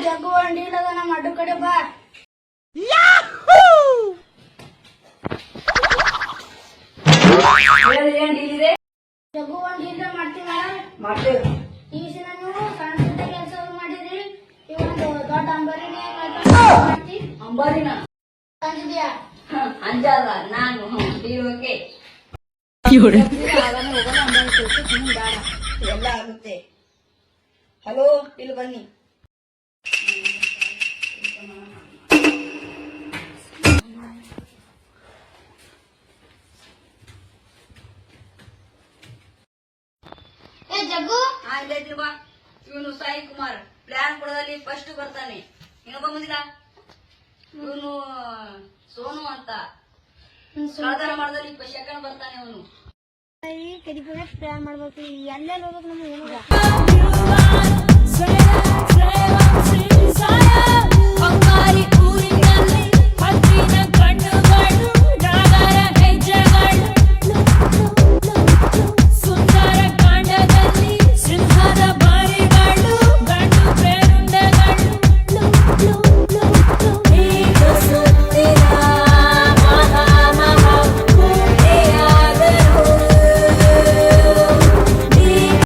ಜಗ್ಗು ಅಂಡಿ ಇಲ್ಲದ ನಮ್ಮ ಅಡ್ಡ ಕಡೆ ಬಾ. ಏನ್ ಡೀಲ್ ಇದೆ? ಜಗ್ಗು ಅಂಡಿ ಇಲ್ಲ ಮಾಡ್ತೀವಿ ಮೇಡಮ್. ಮಾಡ್ತೇವೆ. ಈ ದಿನ ನೀವು ಸಣ್ಣ ಪುಟ್ಟ ಕೆಲಸ ಮಾಡಿದ್ರಿ. ಈ ಒಂದು ದೊಡ್ಡ ಅಂಬಾರಿನೇ ಮಾಡ್ತಿ. ಅಂಬಾರಿನ ಅಂಜಿದ್ಯಾ? ಅಂಜಾದ ನಾನು ಡೀಲ್ ಓಕೆ. ಎಲ್ಲ ಆಗುತ್ತೆ. ಹಲೋ, ಇಲ್ಲಿ ಬನ್ನಿ. ಏ ಜಗ್ಗು, ಇಲ್ಲೈತಿ ಬಾ. ಇವನು ಸಾಯಿ ಕುಮಾರ್ ಪ್ಲಾನ್ ಕೊಡೋದಲ್ಲಿ ಫಸ್ಟ್ ಬರ್ತಾನೆ. ಇನ್ನೊಬ್ಬ ಮುಂದಿನ ಇವನು ಸೋನು ಅಂತ ಸಾಧಾರಣ ಮಾಡೋದಲ್ಲಿ ಸೆಕೆಂಡ್ ಬರ್ತಾನೆ. ಅವನು ಕಡಿಪುರ ಪ್ಲಾನ್ ಮಾಡ್ಬೇಕು. ಎಲ್ಲೆಲ್ಲಿ ಹೋಗ್ಬೇಕು ನಮ್ಗೆ ಏನು